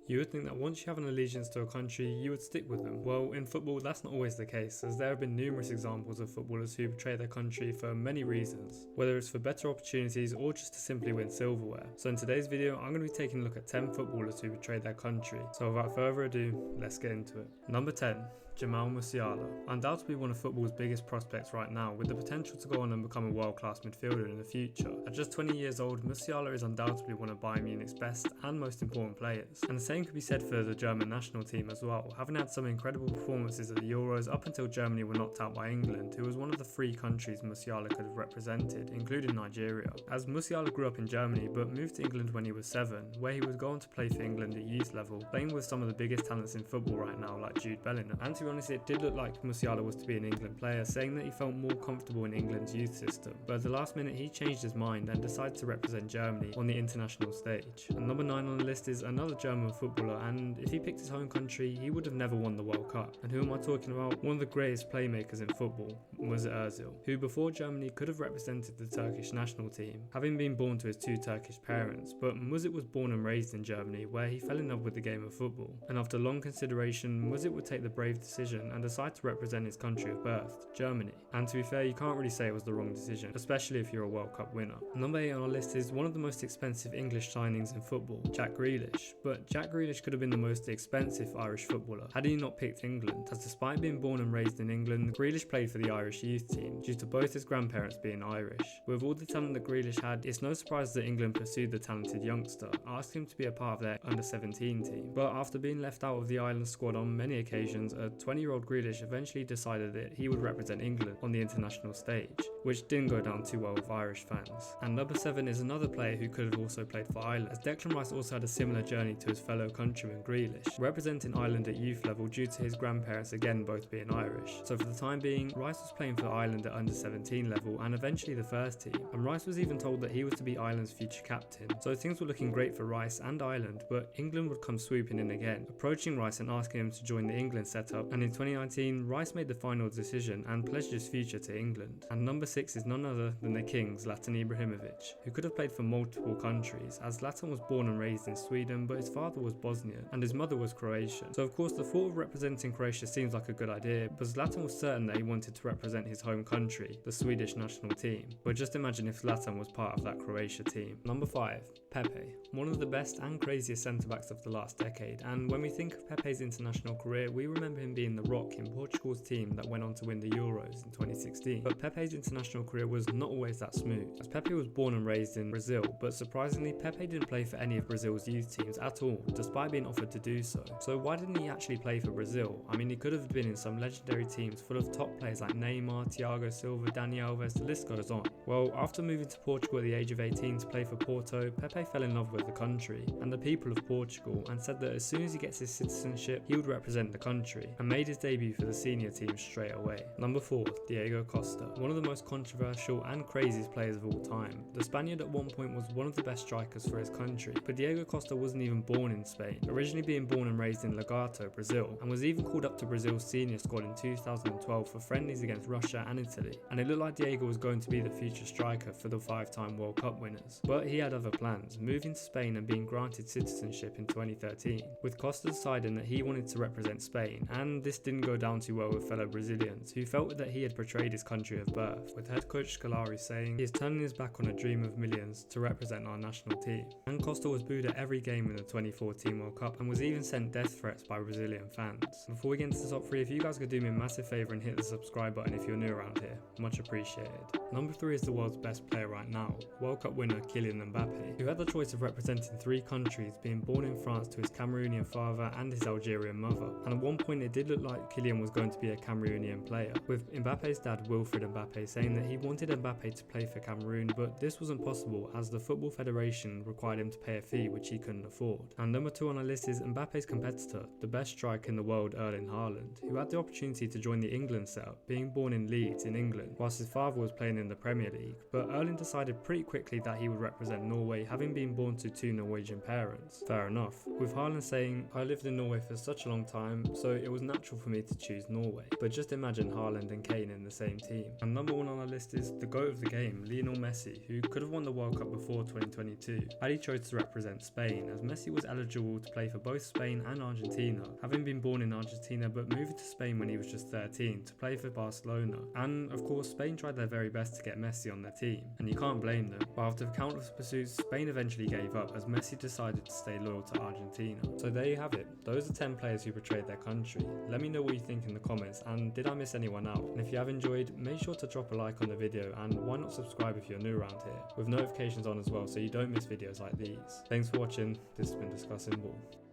You would think that once you have an allegiance to a country, you would stick with them. Well, in football, that's not always the case, as there have been numerous examples of footballers who betray their country for many reasons, whether it's for better opportunities or just to simply win silverware. So in today's video, I'm going to be taking a look at 10 footballers who betrayed their country. So without further ado, let's get into it. Number 10. Jamal Musa. Undoubtedly one of football's biggest prospects right now, with the potential to go on and become a world-class midfielder in the future. At just 20 years old, Musa is undoubtedly one of Bayern Munich's best and most important players. And the same could be said for the German national team as well, having had some incredible performances at the Euros up until Germany were knocked out by England, who was one of the 3 countries Musiala could have represented, including Nigeria. As Musiala grew up in Germany but moved to England when he was 7, where he would go on to play for England at youth level, playing with some of the biggest talents in football right now like Jude Bellingham. And to be honest, it did look like Musiala was to be an England player, saying that he felt more comfortable in England's youth system. But at the last minute he changed his mind and decided to represent Germany on the international stage. And number 9 on the list is another German footballer, and if he picked his home country, he would have never won the World Cup. And who am I talking about? One of the greatest playmakers in football, Mesut Ozil, who before Germany could have represented the Turkish national team, having been born to his 2 Turkish parents. But Mesut was born and raised in Germany, where he fell in love with the game of football. And after long consideration, Mesut would take the brave decision and decide to represent his country of birth, Germany. And to be fair, you can't really say it was the wrong decision, especially if you're a World Cup winner. Number 8 on our list is one of the most expensive English signings in football, Jack Grealish. But Jack Grealish could have been the most expensive Irish footballer had he not picked England, as despite being born and raised in England, Grealish played for the Irish youth team due to both his grandparents being Irish. With all the talent that Grealish had, it's no surprise that England pursued the talented youngster, asking him to be a part of their under-17 team. But after being left out of the Ireland squad on many occasions, a 20-year-old Grealish eventually decided that he would represent England on the international stage, which didn't go down too well with Irish fans. And number 7 is another player who could have also played for Ireland, as Declan Rice also had a similar journey to his fellow countryman Grealish, representing Ireland at youth level due to his grandparents again both being Irish. So for the time being, Rice was playing for Ireland at under 17 level and eventually the first team, and Rice was even told that he was to be Ireland's future captain. So things were looking great for Rice and Ireland, but England would come swooping in again, approaching Rice and asking him to join the England setup. And in 2019, Rice made the final decision and pledged his future to England. And number 6 is none other than the king, Zlatan Ibrahimovic, who could have played for multiple countries, as Zlatan was born and raised in Sweden, but his father was Bosnian and his mother was Croatian. So of course the thought of representing Croatia seems like a good idea, but Zlatan was certain that he wanted to represent his home country, the Swedish national team. But just imagine if Zlatan was part of that Croatia team. Number 5. Pepe. One of the best and craziest centre-backs of the last decade, and when we think of Pepe's international career, we remember him being the rock in Portugal's team that went on to win the Euros in 2016. But Pepe's international career was not always that smooth, as Pepe was born and raised in Brazil, but surprisingly Pepe didn't play for any of Brazil's youth teams at all, despite being offered to do so. So why didn't he actually play for Brazil? I mean, he could have been in some legendary teams full of top players like Neymar, Thiago Silva, Dani Alves, the list goes on. Well, after moving to Portugal at the age of 18 to play for Porto, Pepe fell in love with the country and the people of Portugal, and said that as soon as he gets his citizenship, he would represent the country, and made his debut for the senior team straight away. Number 4. Diego Costa. One of the most controversial and craziest players of all time. The Spaniard at one point was one of the best strikers for his country, but Diego Costa wasn't even born in Spain, originally being born and raised in Lagarto, Brazil, and was even called up to Brazil's senior squad in 2012 for friendlies against Russia and Italy. And it looked like Diego was going to be the future striker for the 5-time World Cup winners. But he had other plans, moving to Spain and being granted citizenship in 2013, with Costa deciding that he wanted to represent Spain, and this didn't go down too well with fellow Brazilians, who felt that he had betrayed his country of birth, with head coach Scolari saying he is turning his back on a dream of millions to represent our national team. And Costa was booed at every game in the 2014 World Cup and was even sent death threats by Brazilian fans. Before we get into the top 3, if you guys could do me a massive favour and hit the subscribe button if you're new around here, much appreciated. Number 3 is the world's best player right now, World Cup winner Kylian Mbappe, who had the choice of representing 3 countries, being born in France to his Cameroonian father and his Algerian mother. And at one point it did look like Kylian was going to be a Cameroonian player, with Mbappe's dad Wilfried Mbappe saying that he wanted Mbappe to play for Cameroon, but this wasn't possible as the Football Federation required him to pay a fee which he couldn't afford. And number 2 on our list is Mbappe's competitor, the best striker in the world, Harland, who had the opportunity to join the England setup, being born in Leeds in England, whilst his father was playing in the Premier League. But Erling decided pretty quickly that he would represent Norway, having been born to 2 Norwegian parents. Fair enough, with Harland saying, "I lived in Norway for such a long time, so it was natural for me to choose Norway." But just imagine Harland and Kane in the same team. And number 1 on our list is the GOAT of the game, Lionel Messi, who could have won the World Cup before 2022 had he chose to represent Spain, as Messi was eligible eligible to play for both Spain and Argentina, having been born in Argentina but moving to Spain when he was just 13 to play for Barcelona. And of course, Spain tried their very best to get Messi on their team, and you can't blame them. But after countless pursuits, Spain eventually gave up as Messi decided to stay loyal to Argentina. So there you have it. Those are 10 players who betrayed their country. Let me know what you think in the comments, and did I miss anyone out? And if you have enjoyed, make sure to drop a like on the video, and why not subscribe if you're new around here, with notifications on as well so you don't miss videos like these. Thanks for watching. This has been Discussing Ball.